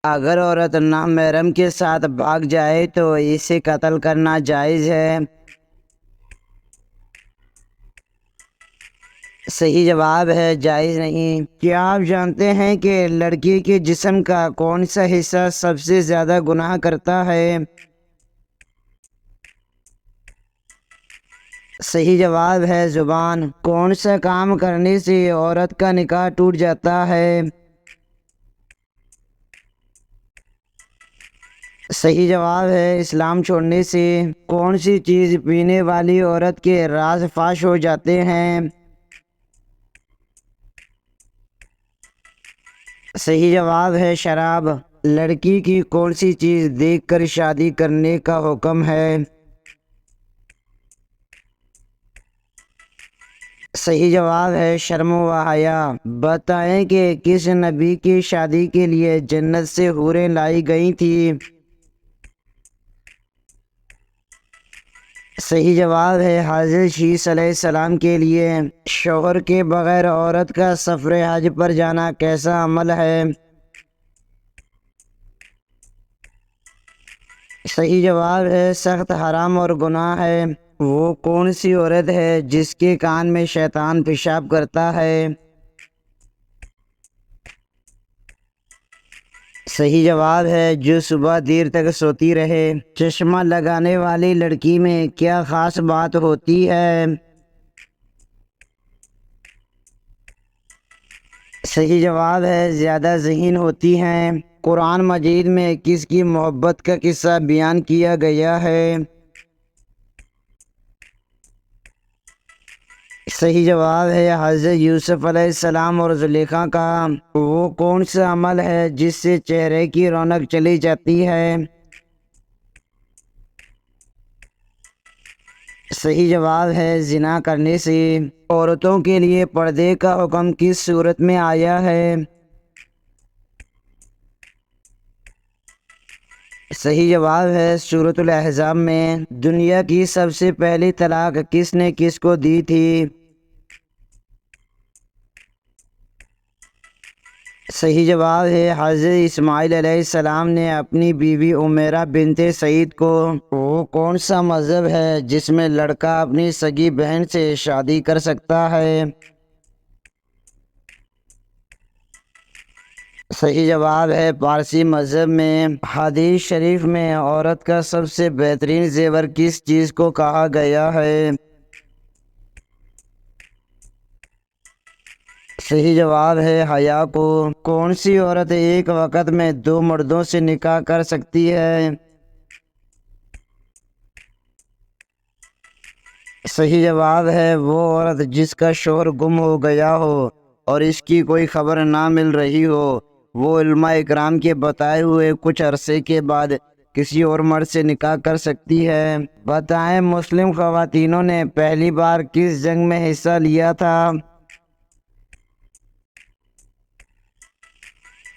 اگر عورت نامحرم کے ساتھ بھاگ جائے تو اسے قتل کرنا جائز ہے؟ صحیح جواب ہے جائز نہیں۔ کیا آپ جانتے ہیں کہ لڑکی کے جسم کا کون سا حصہ سب سے زیادہ گناہ کرتا ہے؟ صحیح جواب ہے زبان۔ کون سا کام کرنے سے عورت کا نکاح ٹوٹ جاتا ہے؟ صحیح جواب ہے اسلام چھوڑنے سے۔ کون سی چیز پینے والی عورت کے راز فاش ہو جاتے ہیں؟ صحیح جواب ہے شراب۔ لڑکی کی کون سی چیز دیکھ کر شادی کرنے کا حکم ہے؟ صحیح جواب ہے شرم و حیا۔ بتائیں کہ کس نبی کی شادی کے لیے جنت سے حوریں لائی گئی تھی؟ صحیح جواب ہے حضرت شیس علیہ السلام کے لیے۔ شوہر کے بغیر عورت کا سفر حج پر جانا کیسا عمل ہے؟ صحیح جواب ہے سخت حرام اور گناہ ہے۔ وہ کون سی عورت ہے جس کے کان میں شیطان پیشاب کرتا ہے؟ صحیح جواب ہے جو صبح دیر تک سوتی رہے۔ چشمہ لگانے والی لڑکی میں کیا خاص بات ہوتی ہے؟ صحیح جواب ہے زیادہ ذہین ہوتی ہیں۔ قرآن مجید میں کس کی محبت کا قصہ بیان کیا گیا ہے؟ صحیح جواب ہے حضرت یوسف علیہ السلام اور زلیخا کا۔ وہ کون سا عمل ہے جس سے چہرے کی رونق چلی جاتی ہے؟ صحیح جواب ہے زنا کرنے سے۔ عورتوں کے لیے پردے کا حکم کس صورت میں آیا ہے؟ صحیح جواب ہے سورۃ الاحزاب میں۔ دنیا کی سب سے پہلی طلاق کس نے کس کو دی تھی؟ صحیح جواب ہے حضرت اسماعیل علیہ السلام نے اپنی بیوی عمیرہ بنت سعید کو۔ وہ کون سا مذہب ہے جس میں لڑکا اپنی سگی بہن سے شادی کر سکتا ہے؟ صحیح جواب ہے پارسی مذہب میں۔ حدیث شریف میں عورت کا سب سے بہترین زیور کس چیز کو کہا گیا ہے؟ صحیح جواب ہے حیا کو۔ کون سی عورت ایک وقت میں 2 مردوں سے نکاح کر سکتی ہے؟ صحیح جواب ہے وہ عورت جس کا شوہر گم ہو گیا ہو اور اس کی کوئی خبر نہ مل رہی ہو۔ وہ علماء اکرام کے بتائے ہوئے کچھ عرصے کے بعد کسی اور مرد سے نکاح کر سکتی ہے۔ بتائیں مسلم خواتینوں نے پہلی بار کس جنگ میں حصہ لیا تھا؟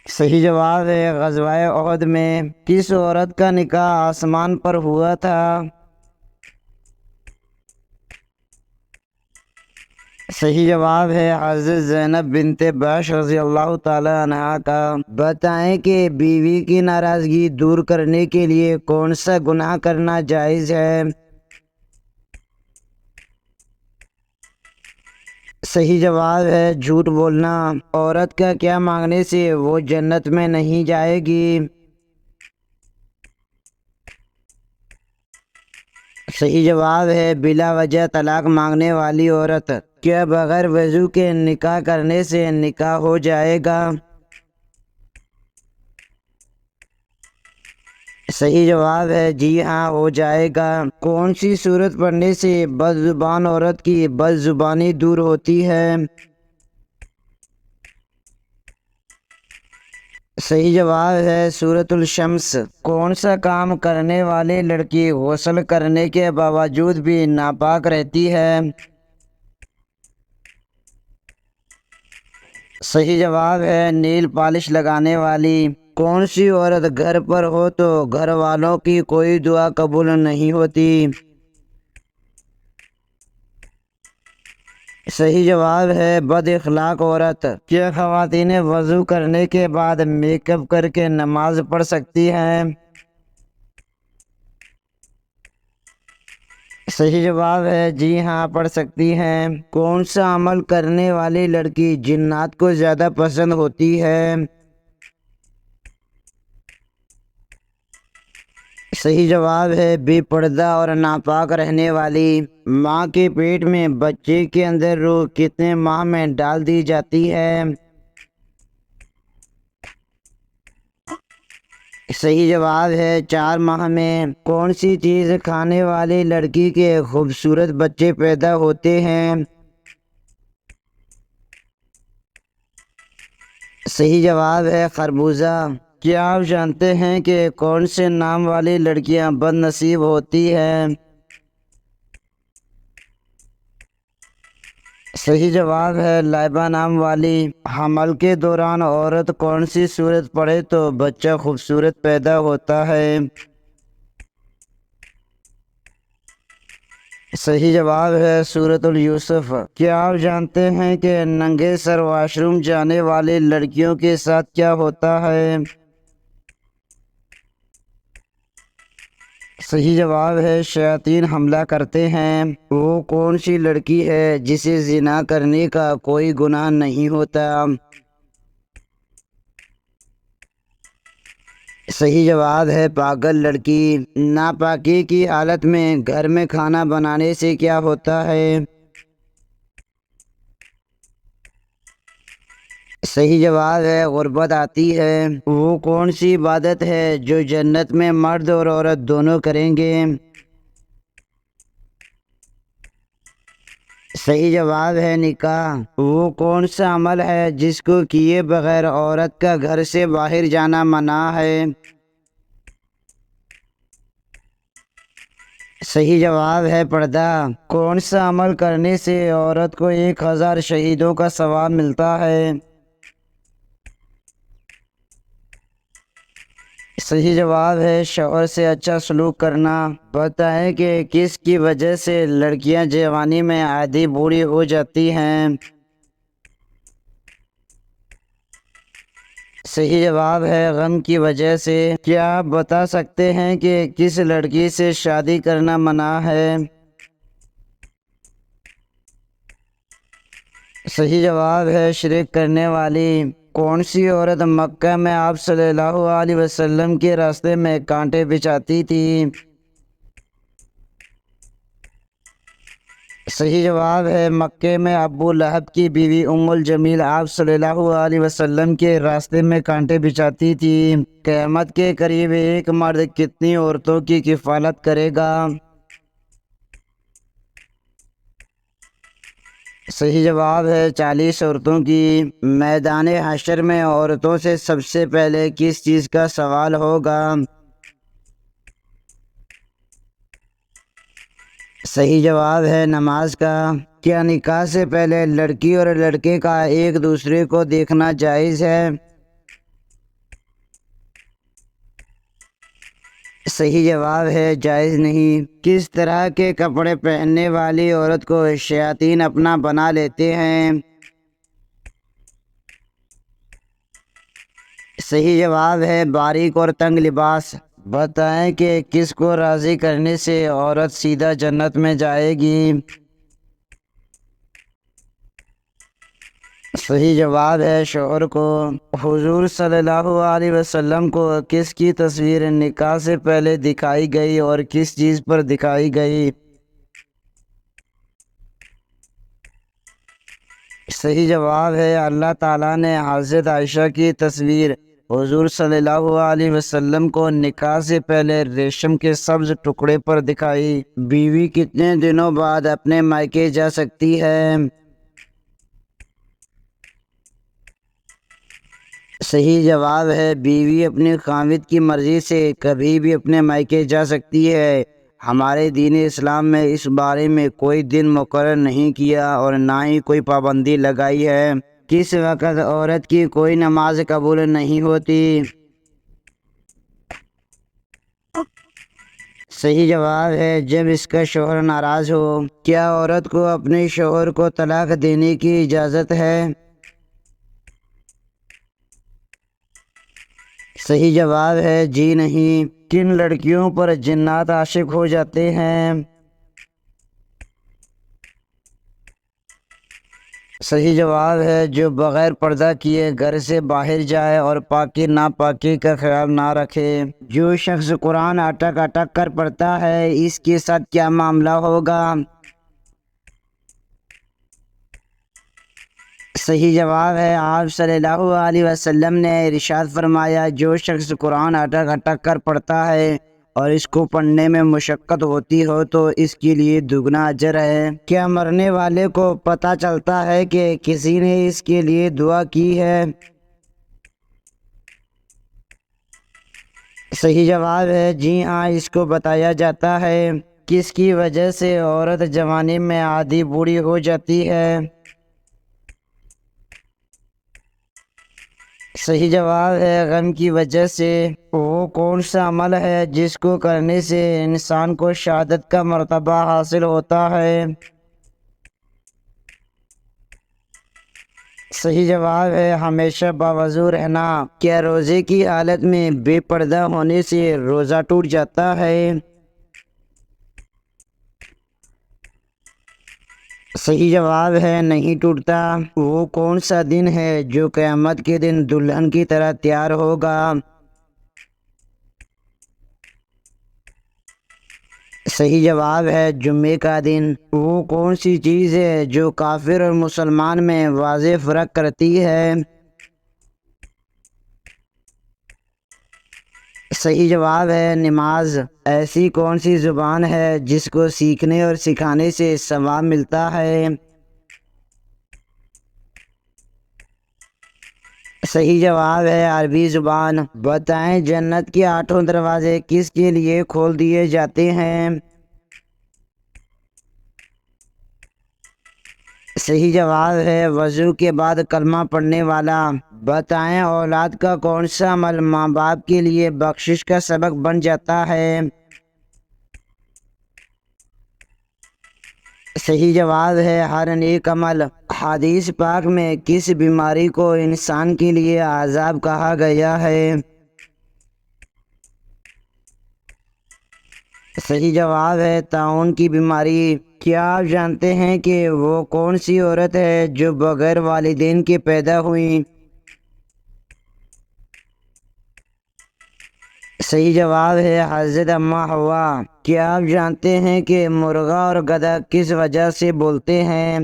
صحیح جواب ہے غزوہ احد میں۔ کس عورت کا نکاح آسمان پر ہوا تھا؟ صحیح جواب ہے حضرت زینب بنت جحش رضی اللہ تعالی عنہا کا۔ بتائیں کہ بیوی کی ناراضگی دور کرنے کے لیے کون سا گناہ کرنا جائز ہے؟ صحیح جواب ہے جھوٹ بولنا۔ عورت کا کیا مانگنے سے وہ جنت میں نہیں جائے گی؟ صحیح جواب ہے بلا وجہ طلاق مانگنے والی عورت۔ کیا بغیر وضو کے نکاح کرنے سے نکاح ہو جائے گا؟ صحیح جواب ہے جی ہاں ہو جائے گا۔ کون سی صورت پڑھنے سے بد زبان عورت کی بد زبانی دور ہوتی ہے؟ صحیح جواب ہے سورۃ الشمس۔ کون سا کام کرنے والی لڑکی غسل کرنے کے باوجود بھی ناپاک رہتی ہے؟ صحیح جواب ہے نیل پالش لگانے والی۔ کون سی عورت گھر پر ہو تو گھر والوں کی کوئی دعا قبول نہیں ہوتی؟ صحیح جواب ہے بد اخلاق عورت۔ کیا خواتین وضو کرنے کے بعد میک اپ کر کے نماز پڑھ سکتی ہیں؟ صحیح جواب ہے جی ہاں، پڑھ سکتی ہیں۔ کون سا عمل کرنے والی لڑکی جنات کو زیادہ پسند ہوتی ہے؟ صحیح جواب ہے بے پردہ اور ناپاک رہنے والی۔ ماں کے پیٹ میں بچے کے اندر روح کتنے ماہ میں ڈال دی جاتی ہے؟ صحیح جواب ہے 4 ماہ میں۔ کون سی چیز کھانے والی لڑکی کے خوبصورت بچے پیدا ہوتے ہیں؟ صحیح جواب ہے خربوزہ۔ کیا آپ جانتے ہیں کہ کون سے نام والی لڑکیاں بد نصیب ہوتی ہیں؟ صحیح جواب ہے لائبہ نام والی۔ حمل کے دوران عورت کون سی سورت پڑھے تو بچہ خوبصورت پیدا ہوتا ہے؟ صحیح جواب ہے سورۃ یوسف۔ کیا آپ جانتے ہیں کہ ننگے سر واش روم جانے والی لڑکیوں کے ساتھ کیا ہوتا ہے؟ صحیح جواب ہے شیاطین حملہ کرتے ہیں۔ وہ کون سی لڑکی ہے جسے زنا کرنے کا کوئی گناہ نہیں ہوتا؟ صحیح جواب ہے پاگل لڑکی۔ ناپاکی کی حالت میں گھر میں کھانا بنانے سے کیا ہوتا ہے؟ صحیح جواب ہے غربت آتی ہے۔ وہ کون سی عبادت ہے جو جنت میں مرد اور عورت دونوں کریں گے؟ صحیح جواب ہے نکاح۔ وہ کون سا عمل ہے جس کو کیے بغیر عورت کا گھر سے باہر جانا منع ہے؟ صحیح جواب ہے پردہ۔ کون سا عمل کرنے سے عورت کو 1000 شہیدوں کا ثواب ملتا ہے؟ صحیح جواب ہے شوہر سے اچھا سلوک کرنا۔ بتائیں کہ کس کی وجہ سے لڑکیاں جوانی میں آدھی بوڑھی ہو جاتی ہیں؟ صحیح جواب ہے غم کی وجہ سے۔ کیا آپ بتا سکتے ہیں کہ کس لڑکی سے شادی کرنا منع ہے؟ صحیح جواب ہے شرک کرنے والی۔ کون سی عورت مکہ میں آپ صلی اللہ علیہ وسلم کے راستے میں کانٹے بچھاتی تھی؟ صحیح جواب ہے مکے میں ابو لہب کی بیوی ام الجمیل آپ صلی اللہ علیہ وسلم کے راستے میں کانٹے بچھاتی تھی۔ قیامت کے قریب ایک مرد کتنی عورتوں کی کفالت کرے گا؟ صحیح جواب ہے 40 عورتوں کی۔ میدان حشر میں عورتوں سے سب سے پہلے کس چیز کا سوال ہوگا؟ صحیح جواب ہے نماز کا۔ کیا نکاح سے پہلے لڑکی اور لڑکے کا ایک دوسرے کو دیکھنا جائز ہے؟ صحیح جواب ہے جائز نہیں۔ کس طرح کے کپڑے پہننے والی عورت کو شیاطین اپنا بنا لیتے ہیں؟ صحیح جواب ہے باریک اور تنگ لباس۔ بتائیں کہ کس کو راضی کرنے سے عورت سیدھا جنت میں جائے گی؟ صحیح جواب ہے شوہر کو۔ حضور صلی اللہ علیہ وسلم کو کس کی تصویر نکاح سے پہلے دکھائی گئی اور کس چیز پر دکھائی گئی؟ صحیح جواب ہے اللہ تعالیٰ نے حضرت عائشہ کی تصویر حضور صلی اللہ علیہ وسلم کو نکاح سے پہلے ریشم کے سبز ٹکڑے پر دکھائی۔ بیوی کتنے دنوں بعد اپنے مائکے جا سکتی ہے؟ صحیح جواب ہے بیوی اپنی خاوند کی مرضی سے کبھی بھی اپنے مائکے جا سکتی ہے۔ ہمارے دین اسلام میں اس بارے میں کوئی دن مقرر نہیں کیا اور نہ ہی کوئی پابندی لگائی ہے۔ کس وقت عورت کی کوئی نماز قبول نہیں ہوتی؟ صحیح جواب ہے جب اس کا شوہر ناراض ہو۔ کیا عورت کو اپنے شوہر کو طلاق دینے کی اجازت ہے؟ صحیح جواب ہے جی نہیں۔ کن لڑکیوں پر جنات عاشق ہو جاتے ہیں؟ صحیح جواب ہے جو بغیر پردہ کیے گھر سے باہر جائے اور پاکی ناپاکی کا خیال نہ رکھے۔ جو شخص قرآن اٹک اٹک کر پڑھتا ہے اس کے ساتھ کیا معاملہ ہوگا؟ صحیح جواب ہے آپ صلی اللہ علیہ وسلم نے ارشاد فرمایا جو شخص قرآن اٹک اٹک کر پڑھتا ہے اور اس کو پڑھنے میں مشقت ہوتی ہو تو اس کے لیے دگنا اجر ہے۔ کیا مرنے والے کو پتہ چلتا ہے کہ کسی نے اس کے لیے دعا کی ہے؟ صحیح جواب ہے جی ہاں، اس کو بتایا جاتا ہے۔ کس کی وجہ سے عورت جوانی میں آدھی بوڑھی ہو جاتی ہے؟ صحیح جواب ہے غم کی وجہ سے۔ وہ کون سا عمل ہے جس کو کرنے سے انسان کو شہادت کا مرتبہ حاصل ہوتا ہے؟ صحیح جواب ہے ہمیشہ باوضو رہنا۔ کیا روزے کی حالت میں بے پردہ ہونے سے روزہ ٹوٹ جاتا ہے؟ صحیح جواب ہے نہیں ٹوٹتا۔ وہ کون سا دن ہے جو قیامت کے دن دلہن کی طرح تیار ہوگا؟ صحیح جواب ہے جمعے کا دن۔ وہ کون سی چیز ہے جو کافر اور مسلمان میں واضح فرق کرتی ہے؟ صحیح جواب ہے نماز۔ ایسی کون سی زبان ہے جس کو سیکھنے اور سکھانے سے ثواب ملتا ہے؟ صحیح جواب ہے عربی زبان۔ بتائیں جنت کے 8 دروازے کس کے لیے کھول دیے جاتے ہیں؟ صحیح جواب ہے وضو کے بعد کلمہ پڑھنے والا۔ بتائیں اولاد کا کون سا عمل ماں باپ کے لیے بخشش کا سبب بن جاتا ہے؟ صحیح جواب ہے ہر نیک عمل۔ حدیث پاک میں کس بیماری کو انسان کے لیے عذاب کہا گیا ہے؟ صحیح جواب ہے طاعون کی بیماری۔ کیا آپ جانتے ہیں کہ وہ کون سی عورت ہے جو بغیر والدین کے پیدا ہوئی؟ صحیح جواب ہے حضرت اماں حوا۔ کیا آپ جانتے ہیں کہ مرغا اور گدھا کس وجہ سے بولتے ہیں؟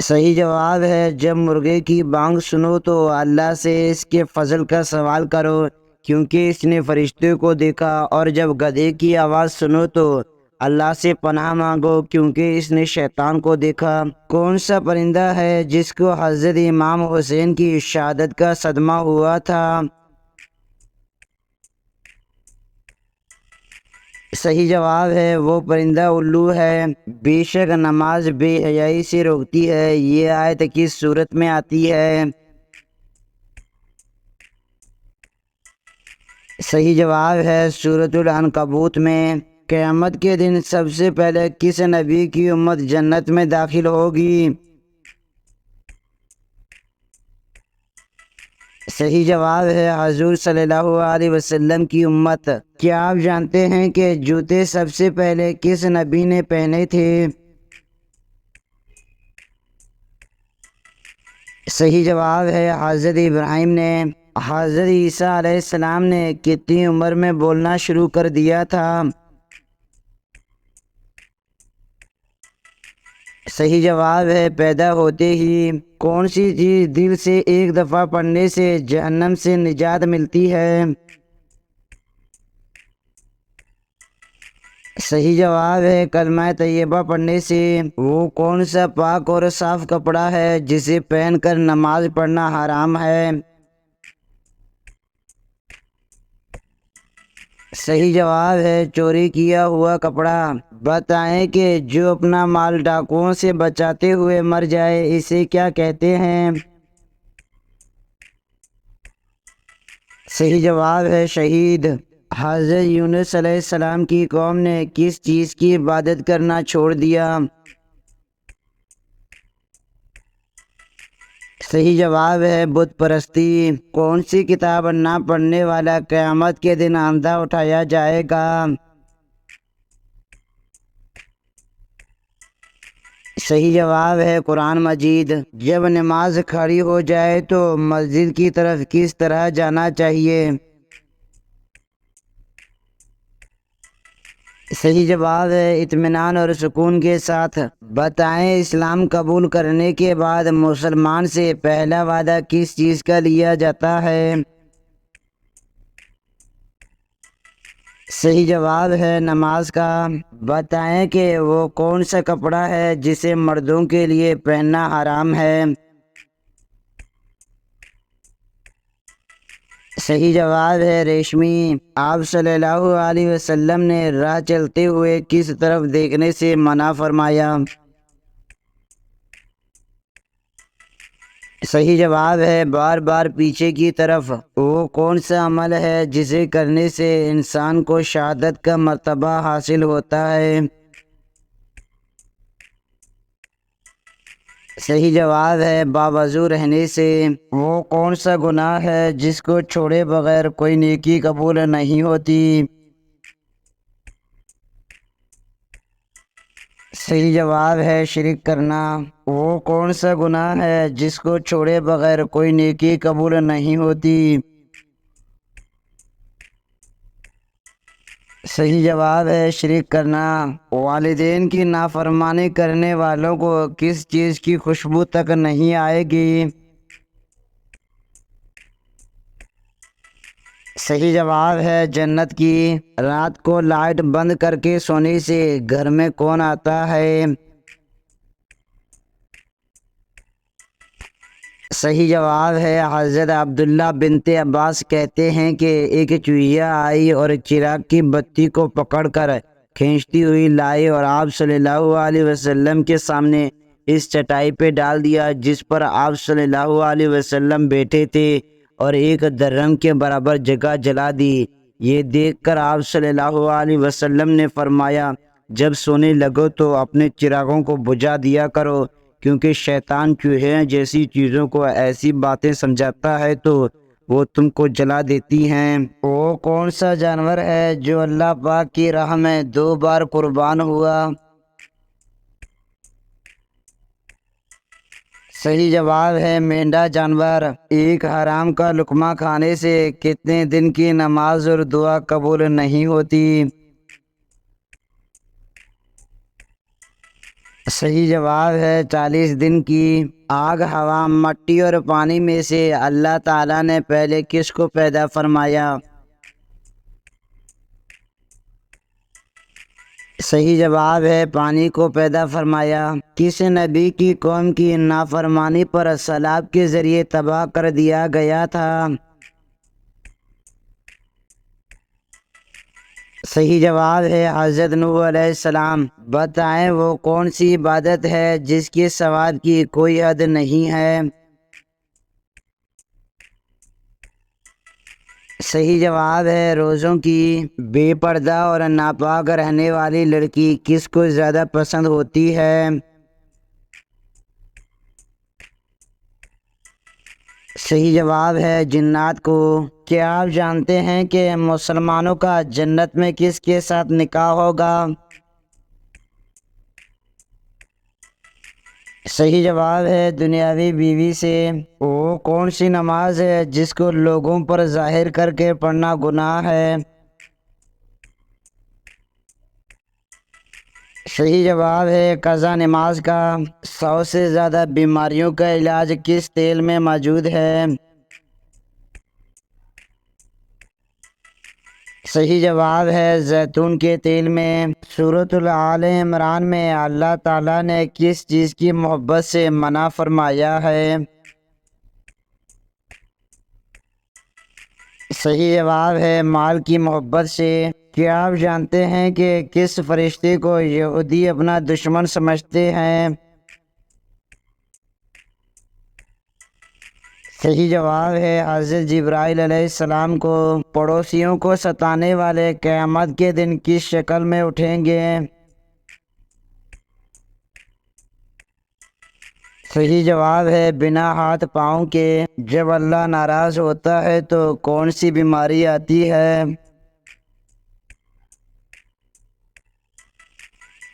صحیح جواب ہے جب مرغے کی بانگ سنو تو اللہ سے اس کے فضل کا سوال کرو کیونکہ اس نے فرشتے کو دیکھا، اور جب گدھے کی آواز سنو تو اللہ سے پناہ مانگو کیونکہ اس نے شیطان کو دیکھا۔ کون سا پرندہ ہے جس کو حضرت امام حسین کی شہادت کا صدمہ ہوا تھا؟ صحیح جواب ہے وہ پرندہ الو ہے۔ بے شک نماز بے حیائی سے روکتی ہے، یہ آیت کس صورت میں آتی ہے؟ صحیح جواب ہے سورۃ العنکبوت میں۔ قیامت کے دن سب سے پہلے کس نبی کی امت جنت میں داخل ہوگی؟ صحیح جواب ہے حضور صلی اللہ علیہ وسلم کی امت۔ کیا آپ جانتے ہیں کہ جوتے سب سے پہلے کس نبی نے پہنے تھے؟ صحیح جواب ہے حضرت ابراہیم نے۔ حضرت عیسیٰ علیہ السلام نے کتنی عمر میں بولنا شروع کر دیا تھا؟ صحیح جواب ہے پیدا ہوتے ہی۔ کون سی چیز دل سے ایک دفعہ پڑھنے سے جہنم سے نجات ملتی ہے؟ صحیح جواب ہے کلمہ طیبہ پڑھنے سے۔ وہ کون سا پاک اور صاف کپڑا ہے جسے پہن کر نماز پڑھنا حرام ہے؟ صحیح جواب ہے چوری کیا ہوا کپڑا۔ بتائیں کہ جو اپنا مال ڈاکوؤں سے بچاتے ہوئے مر جائے اسے کیا کہتے ہیں؟ صحیح جواب ہے شہید۔ حضرت یونس علیہ السلام کی قوم نے کس چیز کی عبادت کرنا چھوڑ دیا؟ صحیح جواب ہے بت پرستی۔ کون سی کتاب نہ پڑھنے والا قیامت کے دن اندھا اٹھایا جائے گا؟ صحیح جواب ہے قرآن مجید۔ جب نماز کھڑی ہو جائے تو مسجد کی طرف کس طرح جانا چاہیے؟ صحیح جواب ہے اطمینان اور سکون کے ساتھ۔ بتائیں اسلام قبول کرنے کے بعد مسلمان سے پہلا وعدہ کس چیز کا لیا جاتا ہے؟ صحیح جواب ہے نماز کا۔ بتائیں کہ وہ کون سا کپڑا ہے جسے مردوں کے لیے پہننا حرام ہے؟ صحیح جواب ہے ریشمی۔ آپ صلی اللہ علیہ وسلم نے راہ چلتے ہوئے کس طرف دیکھنے سے منع فرمایا؟ صحیح جواب ہے بار بار پیچھے کی طرف۔ وہ کون سا عمل ہے جسے کرنے سے انسان کو شہادت کا مرتبہ حاصل ہوتا ہے؟ صحیح جواب ہے باوضو رہنے سے۔ وہ کون سا گناہ ہے جس کو چھوڑے بغیر کوئی نیکی قبول نہیں ہوتی؟ صحیح جواب ہے شرک کرنا۔ وہ کون سا گناہ ہے جس کو چھوڑے بغیر کوئی نیکی قبول نہیں ہوتی؟ صحیح جواب ہے شرک کرنا۔ والدین کی نافرمانی کرنے والوں کو کس چیز کی خوشبو تک نہیں آئے گی؟ صحیح جواب ہے جنت کی۔ رات کو لائٹ بند کر کے سونے سے گھر میں کون آتا ہے؟ صحیح جواب ہے حضرت عبداللہ بنت عباس کہتے ہیں کہ ایک چوہیا آئی اور چراغ کی بتی کو پکڑ کر کھینچتی ہوئی لائی اور آپ صلی اللہ علیہ وسلم کے سامنے اس چٹائی پہ ڈال دیا جس پر آپ صلی اللہ علیہ وسلم بیٹھے تھے، اور ایک درہم کے برابر جگہ جلا دی۔ یہ دیکھ کر آپ صلی اللہ علیہ وسلم نے فرمایا، جب سونے لگو تو اپنے چراغوں کو بجھا دیا کرو، کیونکہ شیطان چوہے جیسی چیزوں کو ایسی باتیں سمجھاتا ہے تو وہ تم کو جلا دیتی ہیں۔ وہ کون سا جانور ہے جو اللہ پاک کی راہ میں 2 بار قربان ہوا؟ صحیح جواب ہے مینڈا جانور۔ ایک حرام کا لقمہ کھانے سے کتنے دن کی نماز اور دعا قبول نہیں ہوتی؟ صحیح جواب ہے 40 دن کی۔ آگ، ہوا، مٹی اور پانی میں سے اللہ تعالیٰ نے پہلے کس کو پیدا فرمایا؟ صحیح جواب ہے پانی کو پیدا فرمایا۔ کس نبی کی قوم کی نافرمانی پر سیلاب کے ذریعے تباہ کر دیا گیا تھا؟ صحیح جواب ہے حضرت نوح علیہ السلام۔ بتائیں وہ کون سی عبادت ہے جس کے ثواب کی کوئی حد نہیں ہے؟ صحیح جواب ہے روزوں کی۔ بے پردہ اور ناپاک رہنے والی لڑکی کس کو زیادہ پسند ہوتی ہے؟ صحیح جواب ہے جنات کو۔ کیا آپ جانتے ہیں کہ مسلمانوں کا جنت میں کس کے ساتھ نکاح ہوگا؟ صحیح جواب ہے دنیاوی بیوی سے۔ وہ کون سی نماز ہے جس کو لوگوں پر ظاہر کر کے پڑھنا گناہ ہے؟ صحیح جواب ہے قضا نماز کا۔ 100 سے زیادہ بیماریوں کا علاج کس تیل میں موجود ہے؟ صحیح جواب ہے زیتون کے تیل میں۔ سورۃ آل عمران میں اللہ تعالیٰ نے کس چیز کی محبت سے منع فرمایا ہے؟ صحیح جواب ہے مال کی محبت سے۔ کیا آپ جانتے ہیں کہ کس فرشتے کو یہودی اپنا دشمن سمجھتے ہیں؟ صحیح جواب ہے حضرت جبرائیل علیہ السلام کو پڑوسیوں کو ستانے والے قیامت کے دن کس شکل میں اٹھیں گے؟ صحیح جواب ہے بنا ہاتھ پاؤں کے۔ جب اللہ ناراض ہوتا ہے تو کون سی بیماری آتی ہے؟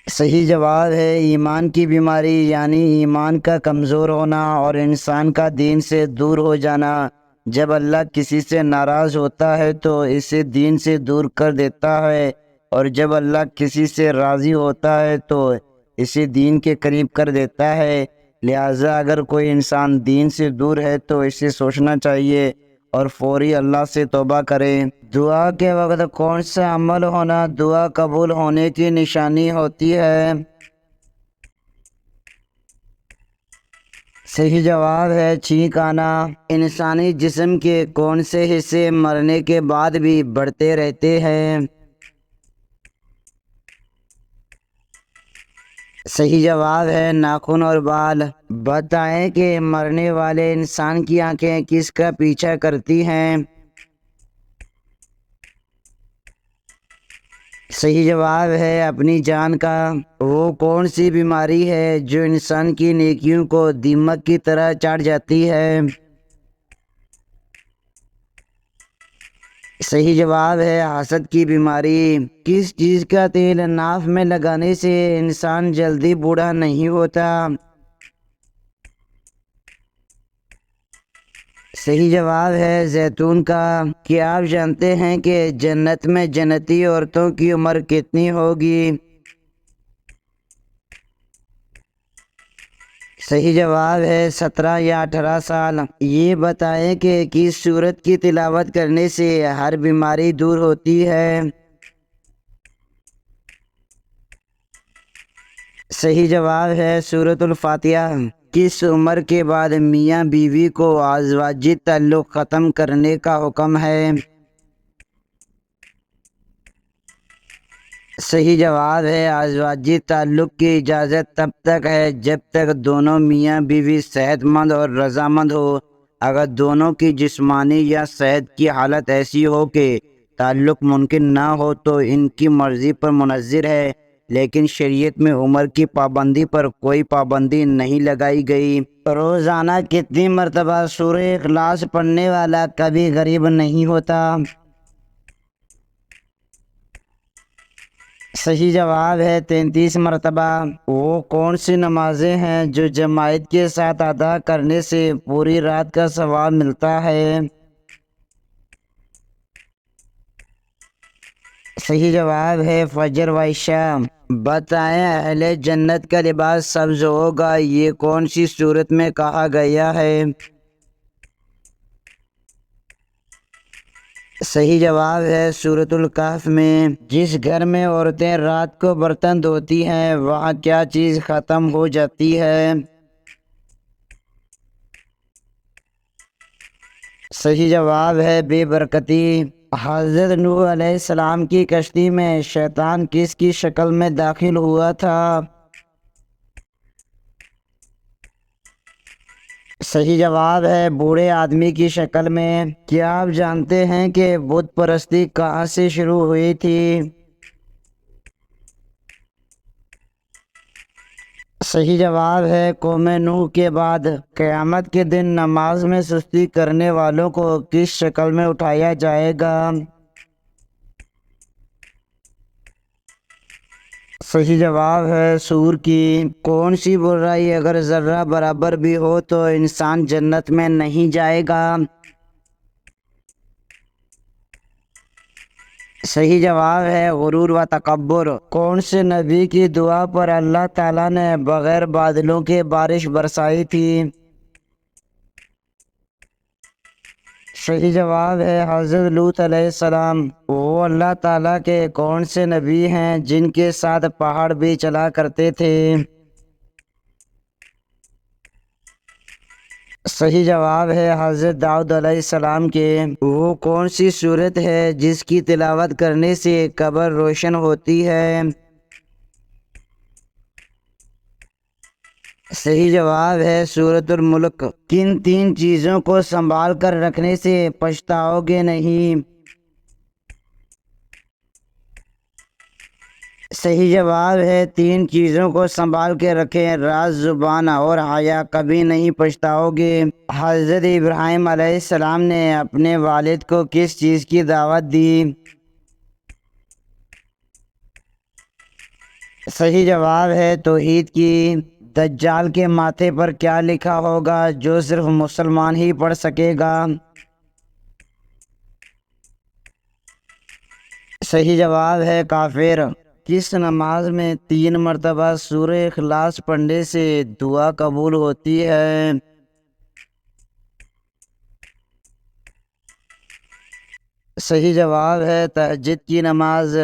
صحیح جواب ہے ایمان کی بیماری، یعنی ایمان کا کمزور ہونا اور انسان کا دین سے دور ہو جانا۔ جب اللہ کسی سے ناراض ہوتا ہے تو اسے دین سے دور کر دیتا ہے، اور جب اللہ کسی سے راضی ہوتا ہے تو اسے دین کے قریب کر دیتا ہے۔ لہٰذا اگر کوئی انسان دین سے دور ہے تو اسے سوچنا چاہیے اور فوری اللہ سے توبہ کرے۔ دعا کے وقت کون سا عمل ہونا دعا قبول ہونے کی نشانی ہوتی ہے؟ صحیح جواب ہے چھینک آنا۔ انسانی جسم کے کون سے حصے مرنے کے بعد بھی بڑھتے رہتے ہیں؟ صحیح جواب ہے ناخن اور بال۔ بتائیں کہ مرنے والے انسان کی آنکھیں کس کا پیچھا کرتی ہیں؟ صحیح جواب ہے اپنی جان کا۔ وہ کون سی بیماری ہے جو انسان کی نیکیوں کو دیمک کی طرح چاٹ جاتی ہے؟ صحیح جواب ہے حسد کی بیماری۔ کس چیز کا تیل ناف میں لگانے سے انسان جلدی بوڑھا نہیں ہوتا؟ صحیح جواب ہے زیتون کا۔ کیا آپ جانتے ہیں کہ جنت میں جنتی عورتوں کی عمر کتنی ہوگی؟ صحیح جواب ہے 17 یا 18 سال۔ یہ بتائیں کہ کس سورت کی تلاوت کرنے سے ہر بیماری دور ہوتی ہے؟ صحیح جواب ہے سورۃ الفاتحہ۔ کس عمر کے بعد میاں بیوی کو ازواجی تعلق ختم کرنے کا حکم ہے؟ صحیح جواب ہے ازواجی تعلق کی اجازت تب تک ہے جب تک دونوں میاں بیوی صحت مند اور رضامند ہو۔ اگر دونوں کی جسمانی یا صحت کی حالت ایسی ہو کہ تعلق ممکن نہ ہو تو ان کی مرضی پر منحصر ہے، لیکن شریعت میں عمر کی پابندی پر کوئی پابندی نہیں لگائی گئی۔ روزانہ کتنی مرتبہ سورہ اخلاص پڑھنے والا کبھی غریب نہیں ہوتا؟ صحیح جواب ہے 33 مرتبہ۔ وہ کون سی نمازیں ہیں جو جماعت کے ساتھ ادا کرنے سے پوری رات کا ثواب ملتا ہے؟ صحیح جواب ہے فجر و عشاء۔ بتائیں اہل جنت کا لباس سبز ہوگا، یہ کون سی صورت میں کہا گیا ہے؟ صحیح جواب ہے سورۃ الکہف میں۔ جس گھر میں عورتیں رات کو برتن دھوتی ہیں وہاں کیا چیز ختم ہو جاتی ہے؟ صحیح جواب ہے بے برکتی۔ حضرت نوح علیہ السلام کی کشتی میں شیطان کس کی شکل میں داخل ہوا تھا؟ صحیح جواب ہے بوڑھے آدمی کی شکل میں۔ کیا آپ جانتے ہیں کہ بت پرستی کہاں سے شروع ہوئی تھی؟ صحیح جواب ہے قوم نوح کے بعد۔ قیامت کے دن نماز میں سستی کرنے والوں کو کس شکل میں اٹھایا جائے گا؟ صحیح جواب ہے سور کی۔ کون سی برائی اگر ذرہ برابر بھی ہو تو انسان جنت میں نہیں جائے گا؟ صحیح جواب ہے غرور و تکبر۔ کون سے نبی کی دعا پر اللہ تعالیٰ نے بغیر بادلوں کے بارش برسائی تھی؟ صحیح جواب ہے حضرت لوط علیہ السلام۔ وہ اللہ تعالیٰ کے کون سے نبی ہیں جن کے ساتھ پہاڑ بھی چلا کرتے تھے؟ صحیح جواب ہے حضرت داؤد علیہ السلام کے۔ وہ کون سی صورت ہے جس کی تلاوت کرنے سے قبر روشن ہوتی ہے؟ صحیح جواب ہے سورۃ الملک۔ کن تین چیزوں کو سنبھال کر رکھنے سے پچھتاؤ گے نہیں؟ صحیح جواب ہے تین چیزوں کو سنبھال کے رکھیں، راز، زبان اور حیا، کبھی نہیں پچھتاؤ گے۔ حضرت ابراہیم علیہ السلام نے اپنے والد کو کس چیز کی دعوت دی؟ صحیح جواب ہے توحید کی۔ دجال کے ماتھے پر کیا لکھا ہوگا جو صرف مسلمان ہی پڑھ سکے گا؟ صحیح جواب ہے کافر۔ کس نماز میں 3 مرتبہ سورہ اخلاص پڑھنے سے دعا قبول ہوتی ہے؟ صحیح جواب ہے تہجد کی نماز۔